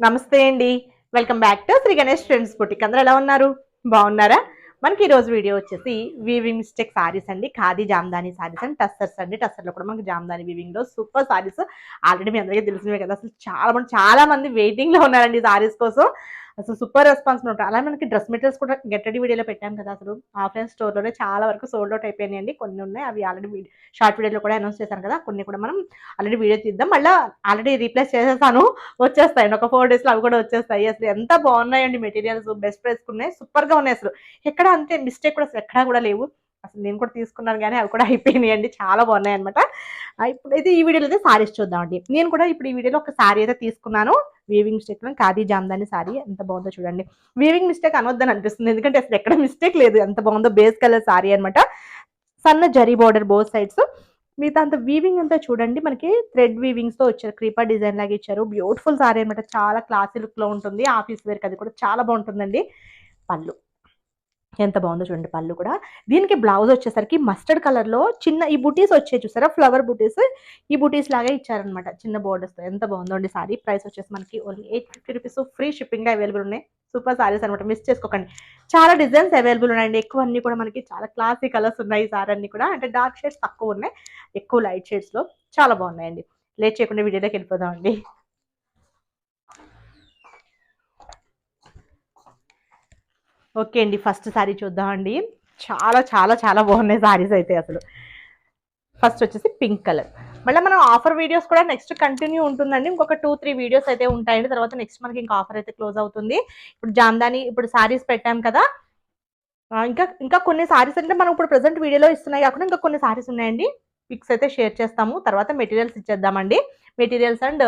నమస్తే అండి. Welcome back to Shri Ganesh trends boutique. అందరూ ఎలా ఉన్నారు? బాగున్నారా? మనకి ఈ రోజు వీడియో వచ్చేసి వీవింగ్ మిస్టేక్ సారీస్ అండి. ఖాదీ జామ్దాని సారీస్ అండ్ టస్సర్స్ అండి. టస్సర్లో కూడా మనకి జామ్దాని వీవింగ్ లో సూపర్ సారీస్. ఆల్రెడీ మీ అందరికీ తెలిసినవే కదా. అసలు చాలా మంది వెయిటింగ్ లో ఉన్నారండి ఈ సారీస్ కోసం. అసలు సూపర్ రెస్పాన్స్ ఉంటుంది. అలా మనకి డ్రెస్ మెటీరియల్స్ కూడా గెట్ రెడీ వీడియోలో పెట్టాం కదా. అసలు ఆఫ్లైన్ స్టోర్లోనే చాలా వరకు సోల్డ్ అవుట్ అయిపోయినాయండి. కొన్ని ఉన్నాయి, అవి ఆల్రెడీ షార్ట్ వీడియోలో కూడా అనౌన్స్ చేశాను కదా. కొన్ని కూడా మనం ఆల్రెడీ వీడియో తీద్దాం. మళ్ళీ ఆల్రెడీ రీప్లేస్ చేసేసాను, వచ్చేస్తాయండి. ఒక 4 డేస్లో అవి కూడా వచ్చేస్తాయి. అసలు ఎంత బాగున్నాయండి మెటీరియల్స్, బెస్ట్ ప్రైస్కి ఉన్నాయి, సూపర్గా ఉన్నాయి. అసలు ఎక్కడ అంతే మిస్టేక్ కూడా అసలు ఎక్కడా కూడా లేవు. అసలు నేను కూడా తీసుకున్నాను కానీ అవి కూడా అయిపోయినాయండి. చాలా బాగున్నాయి అనమాట. ఇప్పుడైతే ఈ వీడియోలో అయితే సారీస్ చూద్దామండి. నేను కూడా ఇప్పుడు ఈ వీడియోలో ఒక సారీ అయితే తీసుకున్నాను. వీవింగ్ మిస్టేక్ లో ఖాదీ జామ్దాని సారీ ఎంత బాగుందో చూడండి. వీవింగ్ మిస్టేక్ అనొద్దని అనిపిస్తుంది, ఎందుకంటే అసలు ఎక్కడ మిస్టేక్ లేదు. ఎంత బాగుందో, బేస్ కలర్ సారీ అనమాట. సన్న జరీ బోర్డర్ బోత్ సైడ్స్. మిగతా అంత వీవింగ్ అంతా చూడండి, మనకి థ్రెడ్ వీవింగ్స్ తో వచ్చారు. క్రీపర్ డిజైన్ లాగా ఇచ్చారు. బ్యూటిఫుల్ సారీ అనమాట. చాలా క్లాసీ లుక్ లో ఉంటుంది. ఆఫీస్ వేర్ అది కూడా చాలా బాగుంటుందండి. పళ్ళు ఎంత బాగుందో చూడండి. పళ్ళు కూడా దీనికి బ్లౌజ్ వచ్చేసరికి మస్టర్డ్ కలర్ లో చిన్న ఈ బుటీస్ వచ్చాయి చూసారా, ఫ్లవర్ బుటీస్. ఈ బుటీస్ లాగా ఇచ్చారనమాట చిన్న బోర్డర్స్ తో. ఎంత బాగుందో అండి సారీ. ప్రైస్ వచ్చేసి మనకి only 850 rupees. Free shipping available ఉన్నాయి. సూపర్ సారీస్ అనమాట, మిస్ చేసుకోకండి. చాలా డిజైన్స్ అవైలబుల్ ఉన్నాయండి. ఎక్కువ అన్ని కూడా మనకి చాలా క్లాసీ కలర్స్ ఉన్నాయి. ఈ సారీ అన్ని కూడా అంటే డార్క్ షేడ్స్ తక్కువ ఉన్నాయి, ఎక్కువ లైట్ షేడ్స్ లో చాలా బాగున్నాయండి. లేట్ చేయకుండా వీడియోలోకి వెళ్ళిపోదాం అండి. ఓకే అండి, ఫస్ట్ సారీ చూద్దామండి. చాలా చాలా చాలా బాగున్నాయి సారీస్ అయితే అసలు. ఫస్ట్ వచ్చేసి పింక్ కలర్. మళ్ళీ మనం ఆఫర్ వీడియోస్ కూడా నెక్స్ట్ కంటిన్యూ ఉంటుందండి. ఇంకొక 2-3 వీడియోస్ అయితే ఉంటాయండి. తర్వాత నెక్స్ట్ మనకి ఇంకా ఆఫర్ అయితే క్లోజ్ అవుతుంది. ఇప్పుడు జామ్దాని ఇప్పుడు సారీస్ పెట్టాం కదా. ఇంకా ఇంకా కొన్ని సారీస్ అంటే మనం ఇప్పుడు ప్రెసెంట్ వీడియోలో ఇస్తున్నాయి కాకుండా ఇంకా కొన్ని సారీస్ ఉన్నాయండి. పిక్స్ అయితే షేర్ చేస్తాము. తర్వాత మెటీరియల్స్ ఇచ్చేద్దామండి. మెటీరియల్స్ అండ్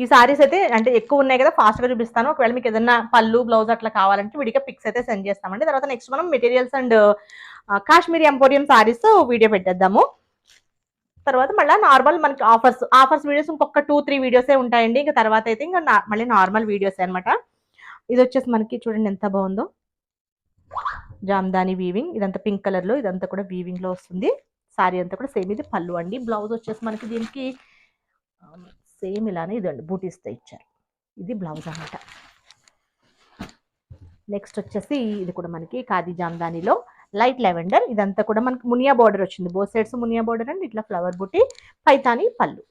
ఈ సారీస్ అయితే అంటే ఎక్కువ ఉన్నాయి కదా, ఫాస్ట్ గా చూపిస్తాను. ఒకవేళ మీకు ఏదైనా పళ్ళు బ్లౌజ్ అట్లా కావాలంటే విడిగా పిక్స్ అయితే సెండ్ చేస్తామండి. తర్వాత నెక్స్ట్ మనం materials and Kashmiri emporium saris video పెట్టేద్దాము. తర్వాత మళ్ళీ నార్మల్ మనకి ఆఫర్స్ వీడియోస్ ఇంకొక 2-3 వీడియోసే ఉంటాయండి. ఇంకా తర్వాత అయితే ఇంకా మళ్ళీ నార్మల్ వీడియోస్ అనమాట. ఇది వచ్చేసి మనకి చూడండి ఎంత బాగుందో. జామ్దాని వీవింగ్, ఇదంతా పింక్ కలర్ లో, ఇదంతా కూడా వీవింగ్ లో వస్తుంది. సారీ అంతా కూడా సేమ్. ఇది పళ్ళు అండి. బ్లౌజ్ వచ్చేసి మనకి దీనికి సేమ్ ఇలానే ఇదండి బూటీస్తో ఇచ్చారు. ఇది బ్లౌజ్ అనమాట. నెక్స్ట్ వచ్చేసి ఇది కూడా మనకి ఖాదీ జామ్దానిలో లైట్ లెవెండర్. ఇదంతా కూడా మనకి మునియా బార్డర్ వచ్చింది. Both sides Muniya border and ఇట్లా ఫ్లవర్ బుట్టి, పైతాని పళ్ళు.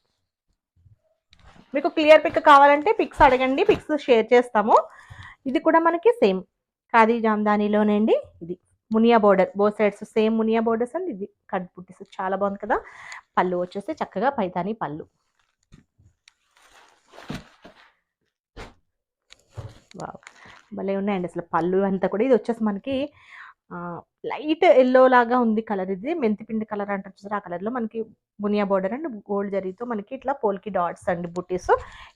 మీకు క్లియర్ పిక్ కావాలంటే పిక్స్ అడగండి, పిక్స్ షేర్ చేస్తాము. ఇది కూడా మనకి సేమ్ ఖాదీ జామ్దానిలోనండి. ఇది Muniya border, both sides same Muniya borders and ఇది కట్ బుట్టీస్. చాలా బాగుంది కదా. పళ్ళు వచ్చేసి చక్కగా పైతాని పళ్ళు. భలే ఉన్నాయండి అసలు పళ్ళు అంతా కూడా. ఇది వచ్చేసి మనకి లైట్ ఎల్లో లాగా ఉంది కలర్. ఇది మెంతిపిండి కలర్ అంటారు చూసారు, ఆ కలర్ లో మనకి మునియా బోర్డర్ అండ్ గోల్డ్ జరీతో మనకి ఇట్లా పోల్కి డాట్స్ అండ్ బుట్టీస్.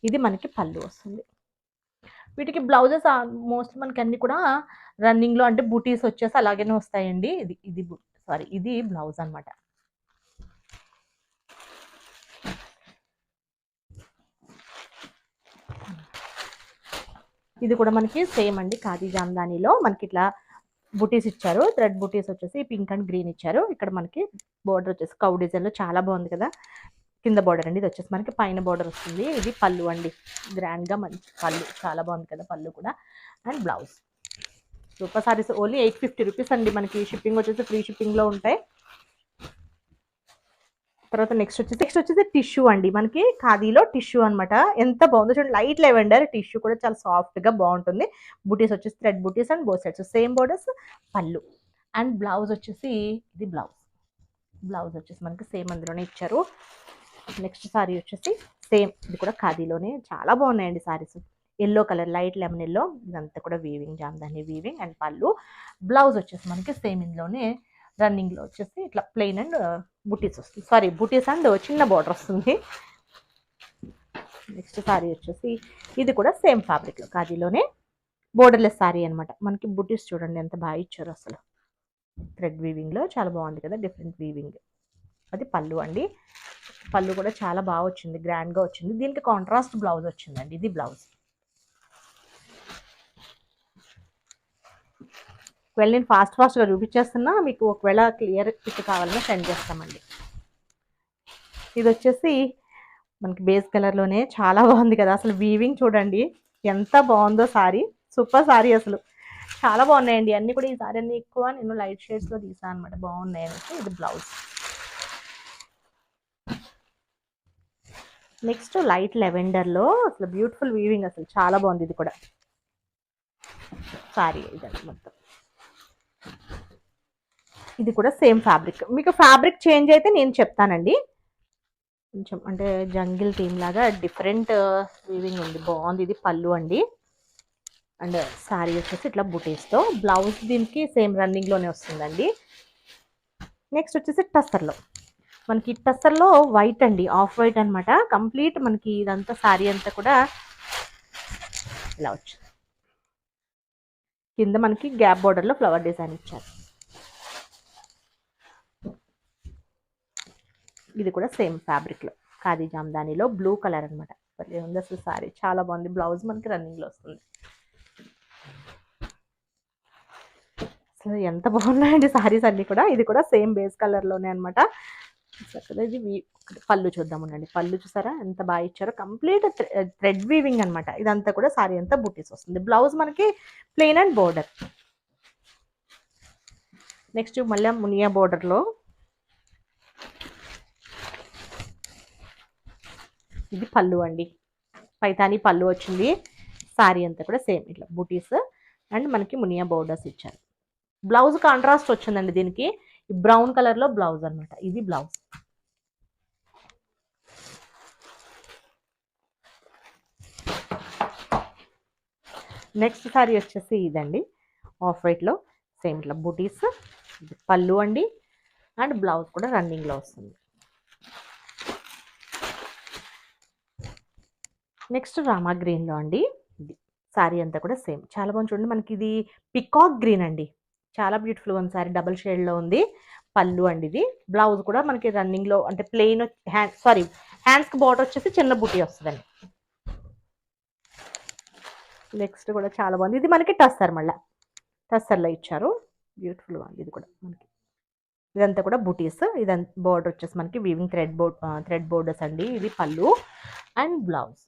ఇది మనకి పళ్ళు వస్తుంది. వీటికి బ్లౌజెస్ మోస్ట్ మనకి అన్ని కూడా రన్నింగ్ లో అంటే బుటీస్ వచ్చేసి అలాగనే వస్తాయండి. ఇది బ్లౌజ్ అనమాట. ఇది కూడా మనకి సేమ్ అండి. ఖాదీ జామ్దానిలో మనకి ఇట్లా బుటీస్ ఇచ్చారు. థ్రెడ్ బుటీస్ వచ్చేసి పింక్ అండ్ గ్రీన్ ఇచ్చారు. ఇక్కడ మనకి బోర్డర్ వచ్చేసి కౌ డిజైన్ లో చాలా బాగుంది కదా. కింద బోర్డర్ అండి. ఇది వచ్చేసి మనకి పైన బోర్డర్ వస్తుంది. ఇది పళ్ళు అండి. గ్రాండ్ గా మంచి పళ్ళు, చాలా బాగుంది కదా పళ్ళు కూడా. And blouse. Super saris. Only 850 rupees అండి. మనకి షిప్పింగ్ వచ్చేసి ఫ్రీ షిప్పింగ్ లో ఉంటాయి. తర్వాత నెక్స్ట్ వచ్చేసి టిష్యూ అండి. మనకి ఖాదీలో టిష్యూ అనమాట. ఎంత బాగుందో చూడండి. లైట్ లెవెండర్ టిష్యూ కూడా చాలా సాఫ్ట్ గా బాగుంటుంది. బుటీస్ వచ్చేసి thread buttis and both sides same borders. పళ్ళు అండ్ బ్లౌజ్ వచ్చేసి ఇది బ్లౌజ్ వచ్చేసి మనకి సేమ్ అందులోనే ఇచ్చారు. నెక్స్ట్ సారీ వచ్చేసి సేమ్, ఇది కూడా ఖాదీలోనే. చాలా బాగున్నాయండి saris. Yellow colour, light lemon yellow. ఇదంతా కూడా వీవింగ్, జామ్దాని వీవింగ్ అండ్ పళ్ళు. బ్లౌజ్ వచ్చేసి మనకి సేమ్ ఇందులోనే రన్నింగ్ లో వచ్చేసి ఇట్లా ప్లెయిన్ అండ్ బుటీస్ వస్తుంది. సారీ, బుటీస్ అండ్ చిన్న బార్డర్ వస్తుంది. నెక్స్ట్ సారీ వచ్చేసి ఇది కూడా సేమ్ ఫ్యాబ్రిక్ లో ఖాదీలోనే బోర్డర్లెస్ సారీ అనమాట. మనకి బుటీస్ చూడండి ఎంత బాగా ఇచ్చారు అసలు. థ్రెడ్ వీవింగ్ లో చాలా బాగుంది కదా, డిఫరెంట్ వీవింగ్. అది పళ్ళు అండి. పళ్ళు కూడా చాలా బాగా వచ్చింది, గ్రాండ్ గా వచ్చింది. దీనికి కాంట్రాస్ట్ బ్లౌజ్ వచ్చిందండి. ఇది బ్లౌజ్. ఒకవేళ నేను ఫాస్ట్గా చూపించేస్తున్నా, మీకు ఒకవేళ క్లియర్ పిక్ కావాలన్నా సెండ్ చేస్తామండి. ఇది వచ్చేసి మనకి బేస్ కలర్లోనే చాలా బాగుంది కదా. అసలు వీవింగ్ చూడండి ఎంత బాగుందో. సారీ సూపర్ సారీ, అసలు చాలా బాగున్నాయండి అన్ని కూడా. ఈ సారీ అన్ని ఎక్కువ నేను లైట్ షేడ్స్లో తీసాను అనమాట, బాగున్నాయి అనేసి. ఇది బ్లౌజ్. నెక్స్ట్ లైట్ లెవెండర్లో అసలు బ్యూటిఫుల్ వీవింగ్, అసలు చాలా బాగుంది. ఇది కూడా సారీ ఇదండి మొత్తం. ఇది కూడా సేమ్ ఫ్యాబ్రిక్. మీకు ఫ్యాబ్రిక్ చేంజ్ అయితే నేను చెప్తానండి. కొంచెం అంటే జంగిల్ థీమ్ లాగా డిఫరెంట్ వీవింగ్ ఉంది, బాగుంది. ఇది పళ్ళు అండి. అండ్ సారీ వచ్చేసి ఇట్లా బుటీస్తో. బ్లౌజ్ దీనికి సేమ్ రన్నింగ్లోనే వస్తుందండి. నెక్స్ట్ వచ్చేసి టస్సర్లో. మనకి టస్సర్లో వైట్ అండి, ఆఫ్ వైట్ అనమాట. కంప్లీట్ మనకి ఇదంతా సారీ అంతా కూడా ఇలా వచ్చింది. కింద మనకి గ్యాప్ బోర్డర్లో ఫ్లవర్ డిజైన్ ఇచ్చారు. ఇది కూడా సేమ్ ఫ్యాబ్రిక్లో ఖాదీ జామ్దానిలో బ్లూ కలర్ అనమాట. ఉంది అసలు సారీ చాలా బాగుంది. బ్లౌజ్ మనకి రన్నింగ్లో వస్తుంది. అసలు ఎంత బాగున్నాయండి సారీస్ అన్నీ కూడా. ఇది కూడా సేమ్ బేస్ కలర్లోనే అనమాట. ఇది పళ్ళు చూద్దాం ఉండండి. పళ్ళు చూసారా ఎంత బాగా ఇచ్చారో. కంప్లీట్ థ్రెడ్ వీవింగ్ అనమాట. ఇదంతా కూడా సారీ అంతా బుటీస్ వస్తుంది. బ్లౌజ్ మనకి ప్లెయిన్ అండ్ బోర్డర్. నెక్స్ట్ మళ్ళీ మునియా బోర్డర్లో ఇది పళ్ళు అండి. పైతాని పళ్ళు వచ్చింది. సారీ అంతా కూడా సేమ్ ఇట్లా బుటీస్ అండ్ మనకి మునియా బోర్డర్స్ ఇచ్చారు. బ్లౌజ్ కాంట్రాస్ట్ వచ్చిందండి దీనికి. బ్రౌన్ కలర్లో బ్లౌజ్ అనమాట. ఇది బ్లౌజ్. నెక్స్ట్ సారీ వచ్చేసి ఇదండి, ఆఫ్ వైట్లో సేమ్ ఇట్లా బుటీస్. పళ్ళు అండి అండ్ బ్లౌజ్ కూడా రన్నింగ్లో వస్తుంది. నెక్స్ట్ రామా గ్రీన్లో అండి. ఇది సారీ అంతా కూడా సేమ్ చాలా బాగుంది చూడండి. మనకి ఇది పికాక్ గ్రీన్ అండి, చాలా బ్యూటిఫుల్గా ఉంది సారీ. డబుల్ షేడ్లో ఉంది. పళ్ళు అండి ఇది. బ్లౌజ్ కూడా మనకి రన్నింగ్లో అంటే ప్లెయిన్ హ్యాండ్స్కి బార్డర్ వచ్చేసి చిన్న బుటీ వస్తుందండి. నెక్స్ట్ కూడా చాలా బాగుంది. ఇది మనకి టస్సర్, మళ్ళీ టస్సర్లో ఇచ్చారు. బ్యూటిఫుల్గా ఉంది ఇది కూడా మనకి. ఇదంతా కూడా బుటీస్. ఇదంతా బోర్డర్ వచ్చేసి మనకి వీవింగ్ థ్రెడ్ బోర్డర్స్ అండి. ఇది పళ్ళు అండ్ బ్లౌజ్.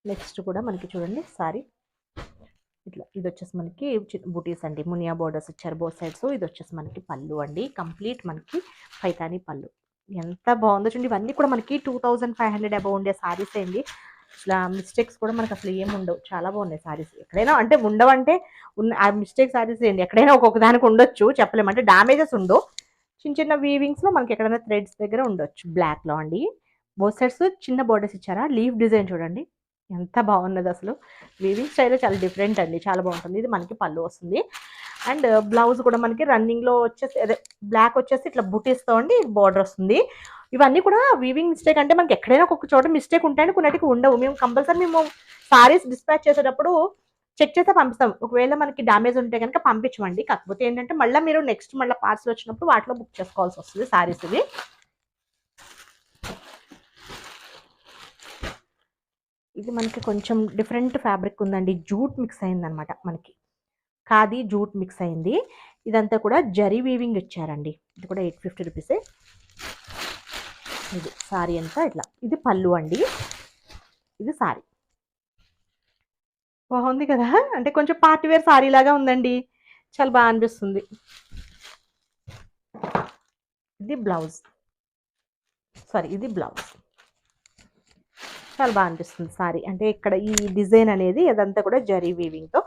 నెక్స్ట్ కూడా మనకి చూడండి సారీ ఇట్లా. ఇది వచ్చేసి మనకి బుటీస్ అండి, మునియా బోర్డర్స్ ఇచ్చారు బోత్ సైడ్స్. ఇది వచ్చేసి మనకి పళ్ళు అండి. కంప్లీట్ మనకి పైతాని పళ్ళు. ఎంత బాగుందో చూడండి. ఇవన్నీ కూడా మనకి 2500 అబౌవ్ ఉండే సారీస్ అండి. అసలు మిస్టేక్స్ కూడా మనకి అసలు ఏమి ఉండవు. చాలా బాగున్నాయి సారీస్. ఎక్కడైనా అంటే ఉండవంటే ఆ మిస్టేక్ సారీస్ ఏంటి, ఎక్కడైనా ఒక్కొక్క దానికి ఉండొచ్చు, చెప్పలేము. అంటే డ్యామేజెస్ ఉండవు. చిన్న చిన్న వీవింగ్స్లో మనకి ఎక్కడైనా థ్రెడ్స్ దగ్గర ఉండొచ్చు. బ్లాక్లో అండి. బోత్ సైడ్స్ చిన్న బోర్డర్స్ ఇచ్చారా. లీఫ్ డిజైన్ చూడండి ఎంత బాగున్నది. అసలు వీవింగ్ స్టైల్ చాలా డిఫరెంట్ అండి, చాలా బాగుంటుంది. ఇది మనకి పళ్ళు వస్తుంది. అండ్ బ్లౌజ్ కూడా మనకి రన్నింగ్లో వచ్చేసి అదే బ్లాక్ వచ్చేసి ఇట్లా బుటీస్తో అండి బార్డర్ వస్తుంది. ఇవన్నీ కూడా వీవింగ్ మిస్టేక్ అంటే మనకి ఎక్కడైనా ఒక్కొక్క చోట మిస్టేక్ ఉంటాయని కొన్నిటికి ఉండవు. మేము కంపల్సరీ మేము సారీస్ డిస్పాచ్ చేసేటప్పుడు చెక్ చేస్తే పంపిస్తాం. ఒకవేళ మనకి డ్యామేజ్ ఉంటే కనుక పంపించమండి. కాకపోతే ఏంటంటే మళ్ళీ మీరు నెక్స్ట్ మళ్ళీ పార్సల్ వచ్చినప్పుడు వాటిలో బుక్ చేసుకోవాల్సి వస్తుంది సారీస్. ఇది మనకి కొంచెం డిఫరెంట్ ఫ్యాబ్రిక్ ఉందండి. జూట్ మిక్స్ అయింది అనమాట. మనకి ఖాదీ జూట్ మిక్స్ అయింది. ఇదంతా కూడా జరీ వీవింగ్ ఇచ్చారండి. ఇది కూడా 850 రూపీసే. ఇది సారీ అంతా ఇట్లా. ఇది పళ్ళు అండి. ఇది సారీ. బాగుంది కదా. అంటే కొంచెం పార్టీ వేర్ సారీ లాగా ఉందండి, చాలా బాగా అనిపిస్తుంది. ఇది బ్లౌజ్. ఇది బ్లౌజ్. చాలా బాగా అనిపిస్తుంది సారీ. అంటే ఇక్కడ ఈ డిజైన్ అనేది అదంతా కూడా జరీ వీవింగ్తో.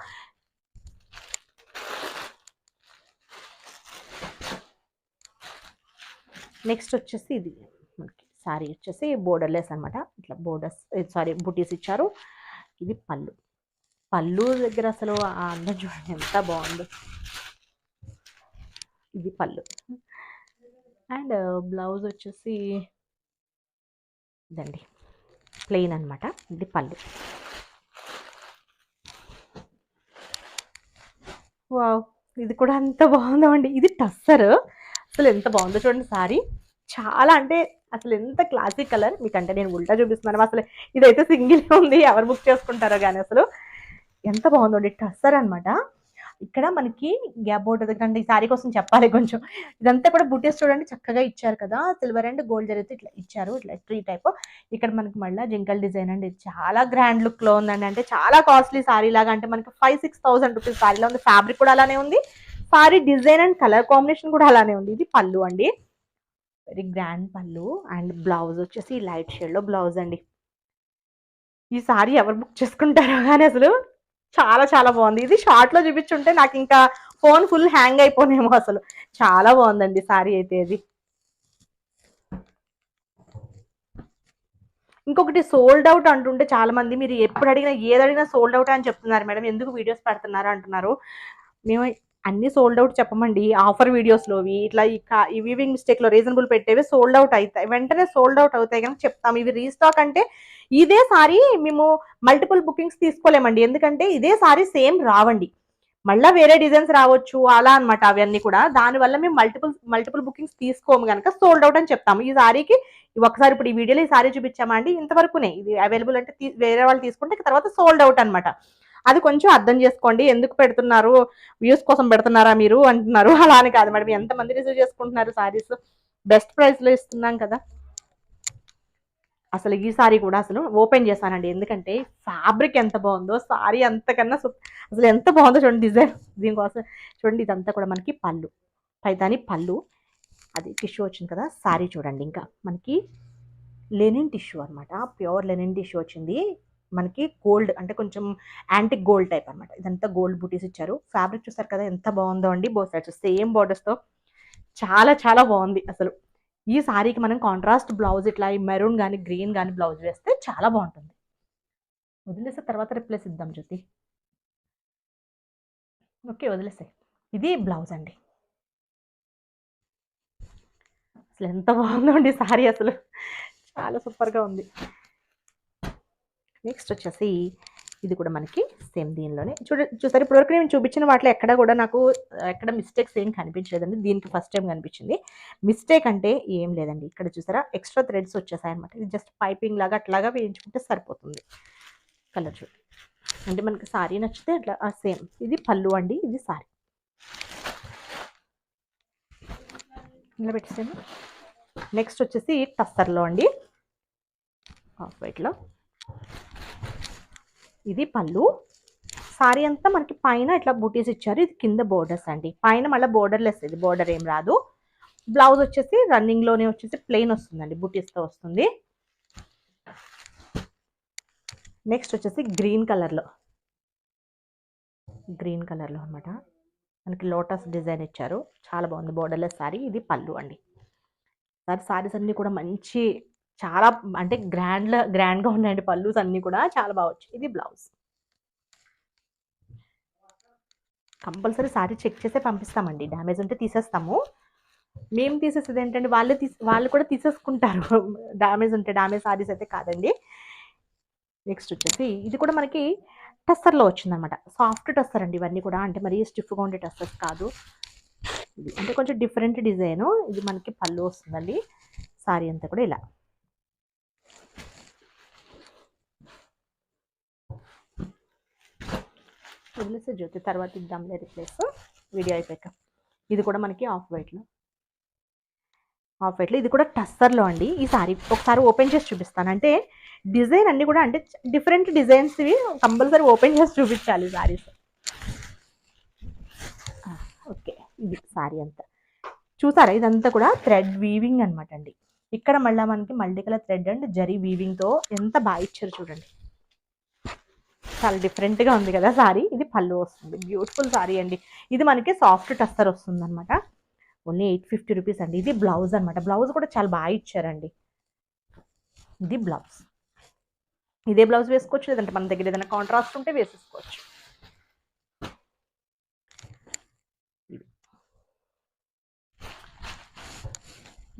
నెక్స్ట్ వచ్చేసి ఇది మనకి సారీ వచ్చేసి బోర్డర్లెస్ అనమాట. ఇట్లా బోర్డర్స్ బుటీస్ ఇచ్చారు. ఇది పళ్ళు దగ్గర అసలు ఆ అందం చూడండి ఎంత బాగుందో. ఇది పళ్ళు అండ్ బ్లౌజ్ వచ్చేసి ఇదండి ప్లెయిన్ అనమాట. ఇది పళ్ళు. వావ్, ఇది కూడా అంత బాగుందో అండి. ఇది టస్సర్. అసలు ఎంత బాగుందో చూడండి సారీ. చాలా అంటే అసలు ఎంత క్లాసిక్ కలర్. మీకంటే నేను ఉల్టా చూపిస్తున్నాను. అసలు ఇదైతే సింగిల్ ఉంది, ఎవరు బుక్ చేసుకుంటారో కానీ అసలు ఎంత బాగుందండి. టస్సర్ అనమాట. ఇక్కడ మనకి గ్యాప్ బోర్డర్ దగ్గర అంటే ఈ సారీ కోసం చెప్పాలి కొంచెం. ఇదంతా కూడా బుటీస్ చూడండి చక్కగా ఇచ్చారు కదా, సిల్వర్ అండ్ గోల్డ్ జరిగితే ఇట్లా ఇచ్చారు, ఇట్లా ట్రీ టైప్. ఇక్కడ మనకి మళ్ళీ జింకల్ డిజైన్ అండి, చాలా గ్రాండ్ లుక్ లో ఉందండి. అంటే చాలా కాస్ట్లీ సారీ లాగా, అంటే మనకి 5,000-6,000 రూపీస్ సారీలో ఉంది. ఫ్యాబ్రిక్ కూడా అలానే ఉంది, sorry design and colour combination కూడా అలానే ఉంది. ఇది పళ్ళు అండి, వెరీ గ్రాండ్ పళ్ళు. అండ్ బ్లౌజ్ వచ్చేసి లైట్ షేడ్ లో బ్లౌజ్ అండి. ఈ సారీ ఎవరు బుక్ చేసుకుంటారో కానీ అసలు చాలా చాలా బాగుంది. ఇది షార్ట్ లో చూపించుంటే నాకు ఇంకా ఫోన్ ఫుల్ హ్యాంగ్ అయిపోనేమో. అసలు చాలా బాగుందండి సారీ అయితే. ఇది ఇంకొకటి సోల్డ్ అవుట్ అంటుంటే చాలా మంది, మీరు ఎప్పుడు అడిగినా ఏది అడిగినా సోల్డ్ అవుట్ అని చెప్తున్నారు మేడం, ఎందుకు వీడియోస్ పెడుతున్నారు అంటున్నారు. మేము అన్ని సోల్డ్ అవుట్ చెప్పమండి, ఆఫర్ వీడియోస్లోవి ఇట్లా ఈ వీవింగ్ మిస్టేక్లో రీజనబుల్ పెట్టేవి సోల్డ్ అవుట్ అవుతాయి, వెంటనే సోల్డ్ అవుట్ అవుతాయి కనుక చెప్తాం. ఇవి రీస్టాక్ అంటే ఇదే సారీ మేము మల్టిపుల్ బుకింగ్స్ తీసుకోలేమండి, ఎందుకంటే ఇదే సారీ సేమ్ రావండి, మళ్ళీ వేరే డిజైన్స్ రావచ్చు అలా అనమాట. అవన్నీ కూడా దానివల్ల మేము మల్టిపుల్ బుకింగ్స్ తీసుకోము కనుక సోల్డ్ అవుట్ అని చెప్తాము. ఈ సారీకి ఒకసారి ఇప్పుడు ఈ వీడియోలో ఈ సారీ చూపించామా అండి, ఇంతవరకునే ఇది అవైలబుల్ అంటే వేరే వాళ్ళు తీసుకుంటే తర్వాత సోల్డ్ అవుట్ అనమాట. అది కొంచెం అర్థం చేసుకోండి, ఎందుకు పెడుతున్నారు, వ్యూస్ కోసం పెడుతున్నారా మీరు అంటున్నారు. అలా అని కాదు మేడం, ఎంతమంది రిసీవ్ చేసుకుంటున్నారు సారీస్, బెస్ట్ ప్రైస్ లో ఇస్తున్నాం కదా. అసలు ఈ సారీ కూడా అసలు ఓపెన్ చేశానండి, ఎందుకంటే ఫ్యాబ్రిక్ ఎంత బాగుందో, సారీ అంతకన్నా అసలు ఎంత బాగుందో చూడండి డిజైన్. దీనికోసం చూడండి, ఇదంతా కూడా మనకి పళ్ళు, పైతాని పళ్ళు, అది టిష్యూ వచ్చింది కదా. సారీ చూడండి, ఇంకా మనకి లెనిన్ టిష్యూ అనమాట, ప్యూర్ లెనిన్ టిష్యూ వచ్చింది మనకి. గోల్డ్ అంటే కొంచెం యాంటిక్ గోల్డ్ టైప్ అనమాట. ఇదంతా గోల్డ్ బూటీస్ ఇచ్చారు. ఫ్యాబ్రిక్ చూసారు కదా ఎంత బాగుందో అండి, బోత్ సైడ్స్ సేమ్ బోర్డర్స్తో చాలా చాలా బాగుంది అసలు. ఈ సారీకి మనం కాంట్రాస్ట్ బ్లౌజ్ ఇట్లా ఈ మెరూన్ కానీ గ్రీన్ కానీ బ్లౌజ్ వేస్తే చాలా బాగుంటుంది. వదిలేస్తే తర్వాత రిప్లేస్ ఇద్దాం జ్యోతి. ఓకే వదిలేసాయి. ఇది బ్లౌజ్ అండి, అసలు ఎంత బాగుందో అండి సారీ, అసలు చాలా సూపర్గా ఉంది. నెక్స్ట్ వచ్చేసి ఇది కూడా మనకి సేమ్ దీనిలోనే చూసారు. ఇప్పటివరకు నేను చూపించిన వాటిలో ఎక్కడ కూడా నాకు ఎక్కడ మిస్టేక్స్ ఏం కనిపించలేదండి, దీనికి ఫస్ట్ టైం కనిపించింది. మిస్టేక్ అంటే ఏం లేదండి, ఇక్కడ చూసారా ఎక్స్ట్రా థ్రెడ్స్ వచ్చేసాయి అనమాట. ఇది జస్ట్ పైపింగ్ లాగా అట్లాగా వేయించుకుంటే సరిపోతుంది. కలర్ చూడండి, అంటే మనకి సారీ నచ్చితే అట్లా సేమ్. ఇది పళ్ళు అండి, ఇది సారీ ఇలా పెట్టేసాను. నెక్స్ట్ వచ్చేసి టస్సర్లో అండి, హాఫ్ వైట్లో. ఇది పళ్ళు, సారీ అంతా మనకి పైన ఇట్లా బూటీస్ ఇచ్చారు, ఇది కింద బోర్డర్స్ అండి. పైన మళ్ళీ బోర్డర్లెస్, ఇది బోర్డర్ ఏం రాదు. బ్లౌజ్ వచ్చేసి రన్నింగ్లోనే వచ్చేసి ప్లెయిన్ వస్తుందండి, బూటీస్తో వస్తుంది. నెక్స్ట్ వచ్చేసి గ్రీన్ కలర్లో అనమాట, మనకి లోటస్ డిజైన్ ఇచ్చారు, చాలా బాగుంది బోర్డర్లెస్ సారీ. ఇది పళ్ళు అండి. సారీస్ అన్నీ కూడా మంచి చాలా అంటే గ్రాండ్గా ఉన్నాయండి, పళ్ళుస్ అన్నీ కూడా చాలా బాగా వచ్చాయి. ఇది బ్లౌజ్. కంపల్సరీ సారీ చెక్ చేసే పంపిస్తామండి, డ్యామేజ్ ఉంటే తీసేస్తాము. మేము తీసేసేది ఏంటంటే వాళ్ళు కూడా తీసేసుకుంటారు డ్యామేజ్ ఉంటే. డ్యామేజ్ సారీస్ అయితే కాదండి. నెక్స్ట్ వచ్చేసి ఇది కూడా మనకి టస్సర్లో వచ్చిందనమాట, సాఫ్ట్ టస్సర్ అండి ఇవన్నీ కూడా, అంటే మరీ స్టిఫ్గా ఉండే టస్సర్స్ కాదు. ఇది అంటే కొంచెం డిఫరెంట్ డిజైన్. ఇది మనకి పళ్ళు వస్తుందండి, సారీ అంతా కూడా ఇలా. వదిలేసే జ్యోతి, తర్వాత ఇద్దాంలే రిప్లేస్ వీడియో అయిపోయాక. ఇది కూడా మనకి ఆఫ్ వైట్లో, ఇది కూడా టస్సర్లో అండి. ఈ సారీ ఒకసారి ఓపెన్ చేసి చూపిస్తాను, అంటే డిజైన్ అన్నీ కూడా అంటే డిఫరెంట్ డిజైన్స్ ఇవి కంపల్సరీ ఓపెన్ చేసి చూపించాలి సారీస్. ఓకే, ఇది సారీ అంతా చూసారా, ఇదంతా కూడా థ్రెడ్ వీవింగ్ అనమాట అండి. ఇక్కడ మళ్ళీ మనకి multi colour thread and zari వీవింగ్తో ఎంత బాగా ఇచ్చారు చూడండి, చాలా డిఫరెంట్గా ఉంది కదా సారీ. ఇది పళ్ళు వస్తుంది, బ్యూటిఫుల్ సారీ అండి. ఇది మనకి సాఫ్ట్ టస్సర్ వస్తుంది అనమాట, ఓన్లీ 850 రూపీస్ అండి. ఇది బ్లౌజ్ అనమాట, బ్లౌజ్ కూడా చాలా బాగా ఇచ్చారండి. ఇది బ్లౌజ్, ఇదే బ్లౌజ్ వేసుకోవచ్చు, లేదంటే మన దగ్గర ఏదైనా కాంట్రాస్ట్ ఉంటే వేసేసుకోవచ్చు.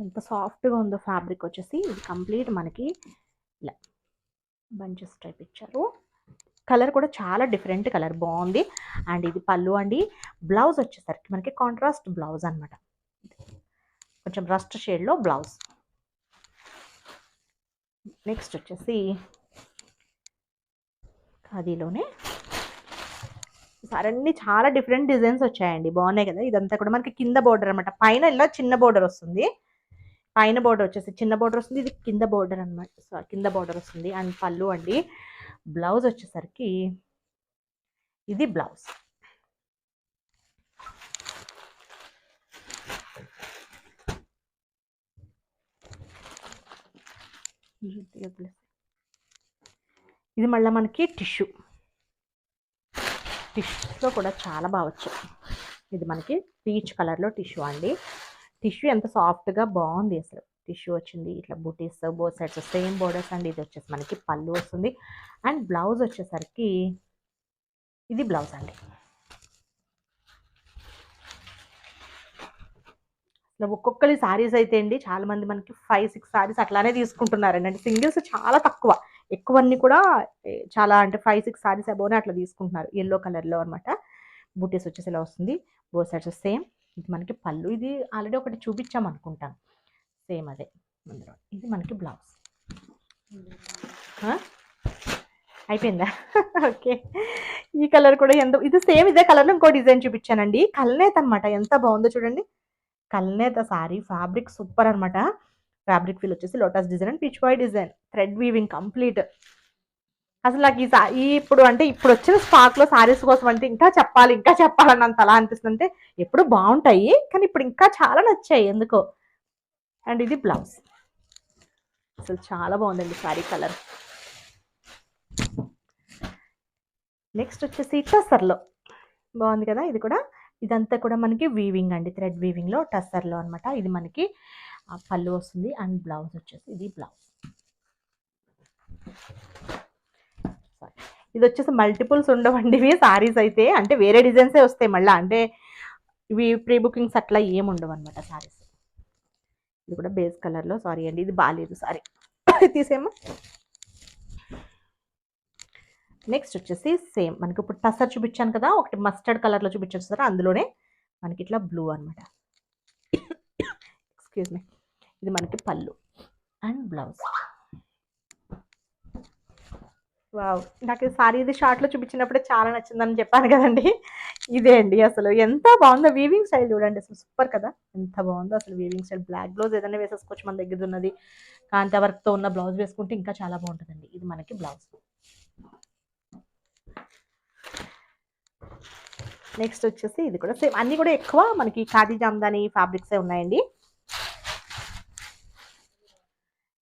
ఎంత సాఫ్ట్గా ఉందో ఫ్యాబ్రిక్ వచ్చేసి. ఇది కంప్లీట్ మనకి ఇలా బంచెస్ టైప్ ఇచ్చారు, కలర్ కూడా చాలా డిఫరెంట్ కలర్ బాగుంది. అండ్ ఇది పళ్ళు అండి. బ్లౌజ్ వచ్చేసరికి మనకి కాంట్రాస్ట్ బ్లౌజ్ అనమాట, కొంచెం రస్ట్ షేడ్లో బ్లౌజ్. నెక్స్ట్ వచ్చేసి ఖాదీలోనే సారీ అన్ని చాలా డిఫరెంట్ డిజైన్స్ వచ్చాయండి, బాగున్నాయి కదా. ఇదంతా కూడా మనకి కింద బోర్డర్ అనమాట, పైన ఇలా చిన్న బోర్డర్ వస్తుంది, పైన బోర్డర్ వచ్చేసి చిన్న బోర్డర్ వస్తుంది, ఇది కింద బోర్డర్ అనమాట, కింద బోర్డర్ వస్తుంది. అండ్ పళ్ళు అండి. బ్లౌజ్ వచ్చేసరికి ఇది బ్లౌజ్. ఇది మళ్ళీ మనకి టిష్యూలో కూడా చాలా బాగా వచ్చాయి. ఇది మనకి పీచ్ కలర్లో టిష్యూ అండి. టిష్యూ ఎంత సాఫ్ట్గా బాగుంది అసలు. టిష్యూ వచ్చింది, ఇట్లా బూటీస్ బోత్ సైడ్స్ సేమ్ బోర్డర్స్ అండి. ఇది వచ్చేసి మనకి పళ్ళు వస్తుంది. అండ్ బ్లౌజ్ వచ్చేసరికి ఇది బ్లౌజ్ అండి. అసలు ఒక్కొక్కరి సారీస్ అయితే అండి చాలా మంది మనకి 5-6 సారీస్ అట్లానే తీసుకుంటున్నారండి. అంటే సింగిల్స్ చాలా తక్కువ, ఎక్కువన్నీ కూడా చాలా అంటే 5-6 సారీస్ అబోనే అట్లా తీసుకుంటున్నారు. ఎల్లో కలర్లో అనమాట. బూటీస్ వచ్చేసి ఇలా వస్తుంది, బోత్ సైడ్స్ సేమ్. ఇది మనకి పళ్ళు, ఇది ఆల్రెడీ ఒకటి చూపించాం అనుకుంటాను, సేమ్ అదే అందులో. ఇది మనకి బ్లౌజ్. అయిపోయిందా? ఓకే. ఈ కలర్ కూడా ఎంత, ఇది సేమ్ ఇదే కలర్లో ఇంకో డిజైన్ చూపించానండి. కల్నేత్ అనమాట, ఎంత బాగుందో చూడండి. కల్నేత సారీ, ఫ్యాబ్రిక్ సూపర్ అనమాట. ఫ్యాబ్రిక్ ఫీల్ వచ్చేసి lotus design and peach boy design, thread weaving complete. అసలు నాకు ఇప్పుడు అంటే ఇప్పుడు వచ్చిన స్టాక్ లో సారీస్ కోసం అంటే ఇంకా చెప్పాలన్నంత అలా అనిపిస్తుంది. అంటే ఎప్పుడు బాగుంటాయి కానీ ఇప్పుడు ఇంకా చాలా నచ్చాయి ఎందుకో. అండ్ ఇది బ్లౌజ్. అసలు చాలా బాగుందండి సారీ కలర్. నెక్స్ట్ వచ్చేసి టస్సర్లో బాగుంది కదా. ఇది కూడా, ఇదంతా కూడా మనకి వీవింగ్ అండి, థ్రెడ్ వీవింగ్లో టస్సర్లో అనమాట. ఇది మనకి పళ్ళు వస్తుంది. అండ్ బ్లౌజ్ వచ్చేసి ఇది బ్లౌజ్. ఇది వచ్చేసి మల్టిపుల్స్ ఉండవండి ఇవి సారీస్ అయితే, అంటే వేరే డిజైన్సే వస్తాయి మళ్ళీ, అంటే ఇవి ప్రీ బుకింగ్స్ అట్లా ఏమి ఉండవు అనమాట సారీస్. ఇది కూడా బేస్ కలర్లో. సారీ అండి ఇది బాగాలేదు సారీ, తీసేమో. నెక్స్ట్ వచ్చేసి సేమ్ మనకి ఇప్పుడు టస్సర్ చూపించాను కదా, ఒకటి మస్టర్డ్ కలర్లో చూపించాను సార్, అందులోనే మనకి ఇట్లా బ్లూ అనమాట. Excuse me. ఇది మనకి పళ్ళు అండ్ బ్లౌజ్. వావ్, నాకు సారీ ఇది షార్ట్లో చూపించినప్పుడే చాలా నచ్చిందని చెప్పాను కదండి. ఇదే అండి, అసలు ఎంత బాగుందో వీవింగ్ స్టైల్ చూడండి, అసలు సూపర్ కదా, ఎంత బాగుందో అసలు వీవింగ్ స్టైల్. బ్లాక్ బ్లౌజ్ ఏదైనా వేసేసుకోవచ్చు, మన దగ్గర ఉన్నది కాంతా వర్క్తో ఉన్న బ్లౌజ్ వేసుకుంటే ఇంకా చాలా బాగుంటుందండి. ఇది మనకి బ్లౌజ్. నెక్స్ట్ వచ్చేసి ఇది కూడా సేమ్, అన్నీ కూడా ఎక్కువ మనకి ఖాదీ జామ్దాని ఫ్యాబ్రిక్సే ఉన్నాయండి.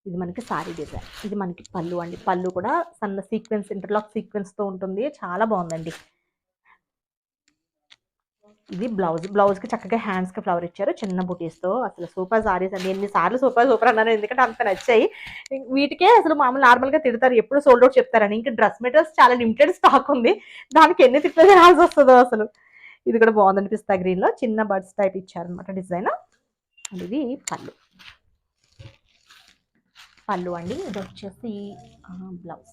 ఇది మనకి సారీ డిజైన్. ఇది మనకి పళ్ళు అండి. పళ్ళు కూడా సన్న సీక్వెన్స్, ఇంటర్లాక్ సీక్వెన్స్తో ఉంటుంది, చాలా బాగుందండి. ఇది బ్లౌజ్. బ్లౌజ్కి చక్కగా హ్యాండ్స్కి ఫ్లవర్ ఇచ్చారు చిన్న బుటీస్తో. అసలు సూపర్ సారీస్ అండి, ఎన్నిసార్లు సూపర్ అన్నారు, ఎందుకంటే అంత నచ్చాయి. వీటికే అసలు మామూలు నార్మల్గా తిడతారు, ఎప్పుడు సోల్డ్ అవుట్ చెప్తారని. ఇంకా డ్రెస్ మెటీరియల్స్ చాలా లిమిటెడ్ స్టాక్ ఉంది, దానికి ఎన్ని తిట్లు తినాల్సి వస్తుందో అసలు. ఇది కూడా బాగుందండి, పిస్తా గ్రీన్లో చిన్న బర్డ్స్ టైప్ ఇచ్చారనమాట డిజైన్. ఇది పళ్ళు అండి. ఇది వచ్చేసి బ్లౌజ్.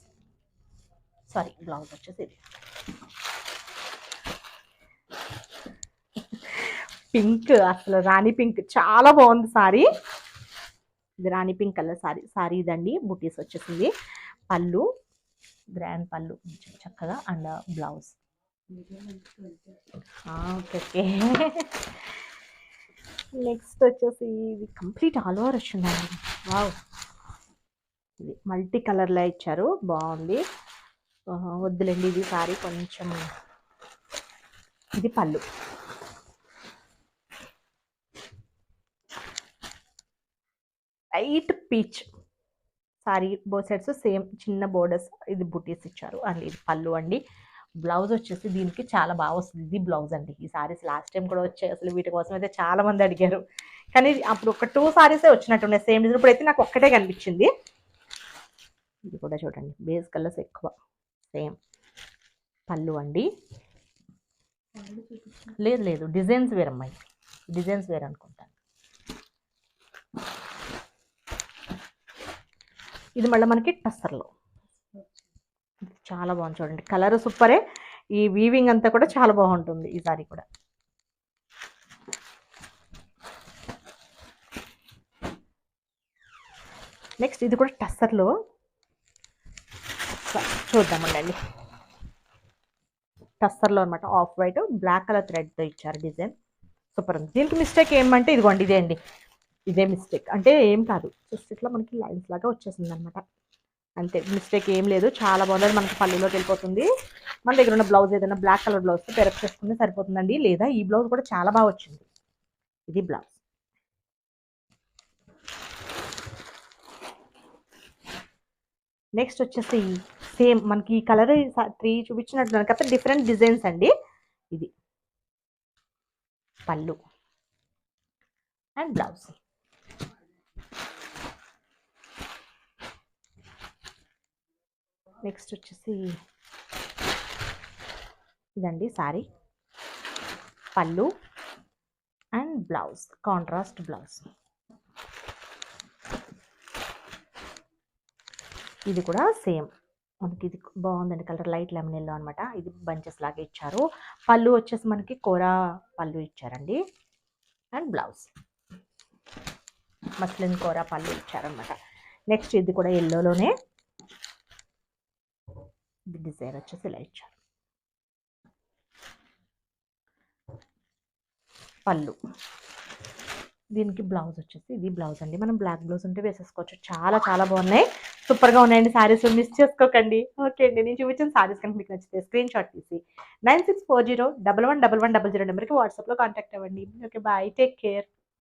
సారీ, బ్లౌజ్ వచ్చేసి ఇది పింక్, అసలు రాణి పింక్, చాలా బాగుంది సారీ. ఇది రాణి పింక్ కలర్ సారీ ఇదండి. బుటీస్ వచ్చేసింది. పళ్ళు గ్రాండ్ పళ్ళు చక్కగా, అండ్ బ్లౌజ్. ఓకే. నెక్స్ట్ వచ్చేసి ఇది కంప్లీట్ ఆల్ ఓవర్ వచ్చిందండి. వావ్, ఇది మల్టీ కలర్లో ఇచ్చారు, బాగుంది. వద్దులేండి ఇది సారీ కొంచెం. ఇది పళ్ళు. Light peach sorry, both sides same చిన్న బోర్డర్స్. ఇది బుటీస్ ఇచ్చారు. అండ్ ఇది పళ్ళు అండి. బ్లౌజ్ వచ్చేసి దీనికి చాలా బాగా వస్తుంది. ఇది బ్లౌజ్ అండి. ఈ సారీస్ లాస్ట్ టైం కూడా వచ్చాయి, అసలు వీటి కోసం అయితే చాలా మంది అడిగారు, కానీ అప్పుడు ఒక 2 సారీసే వచ్చినట్టున్నాయి సేమ్ డిజైన్. ఇప్పుడైతే నాకు ఒక్కటే కనిపించింది. ఇది కూడా చూడండి, బేస్ కలర్స్ ఎక్కువ, సేమ్ పళ్ళు అండి. లేదు డిజైన్స్ వేరమ్మాయి, డిజైన్స్ వేరు అనుకుంటాను. ఇది మళ్ళీ మనకి టస్సర్లో చాలా బాగుంది చూడండి, కలర్ సూపరే. ఈ వీవింగ్ అంతా కూడా చాలా బాగుంటుంది ఈ సారీ కూడా. నెక్స్ట్ ఇది కూడా టస్సర్లో చూద్దామండి. టస్సర్లో అనమాట, ఆఫ్ వైట్ బ్లాక్ కలర్ థ్రెడ్తో ఇచ్చారు డిజైన్. సూపర్ ఉంది. దీనికి మిస్టేక్ ఏమంటే ఇదిగోండి ఇదే అండి, ఇదే మిస్టేక్. అంటే ఏం కాదు, జస్ట్ ఇట్లా మనకి లైన్స్ లాగా వచ్చేసింది అనమాట, అంతే, మిస్టేక్ ఏం లేదు. చాలా బాగుంది, మనకి పళ్ళులోకి వెళ్ళిపోతుంది. మన దగ్గర ఉన్న బ్లౌజ్ ఏదైనా బ్లాక్ కలర్ బ్లౌజ్ పెరప్ చేసుకుంటే సరిపోతుందండి, లేదా ఈ బ్లౌజ్ కూడా చాలా బాగా వచ్చింది. ఇది బ్లౌజ్. నెక్స్ట్ వచ్చేసి సేమ్ మనకి ఈ కలర్ 3 చూపించినట్టు కాకపోతే డిఫరెంట్ డిజైన్స్ అండి. ఇది పళ్ళు అండ్ బ్లౌజ్. నెక్స్ట్ వచ్చేసి ఇదండి సారీ, పళ్ళు అండ్ బ్లౌజ్, కాంట్రాస్ట్ బ్లౌజ్. ఇది కూడా సేమ్ మనకి, ఇది బాగుందండి కలర్, లైట్ లెమన్ ఎల్లో అనమాట. ఇది బంచెస్ లాగా ఇచ్చారు. పళ్ళు వచ్చేసి మనకి కోరా పళ్ళు ఇచ్చారండి, అండ్ బ్లౌజ్ మస్లిన్ కోరా పళ్ళు ఇచ్చారనమాట. నెక్స్ట్ ఇది కూడా ఎల్లోలోనే, ఇది డిజైన్ వచ్చేసి ఇలా ఇచ్చారు. పళ్ళు, దీనికి బ్లౌజ్ వచ్చేసి ఇది బ్లౌజ్ అండి. మనం బ్లాక్ బ్లౌజ్ ఉంటే వేసేసుకోవచ్చు. చాలా చాలా బాగున్నాయి, సూపర్గా ఉన్నాయండి శారీస్, మిస్ చేసుకోకండి. ఓకే అండి, నేను చూపించిన శారీస్ కనుక మీకు నచ్చితే స్క్రీన్ షాట్ తీసి 9640111100 నెంబర్కి వాట్సాప్లో కాంటాక్ట్ అవ్వండి. Okay, bye, take care.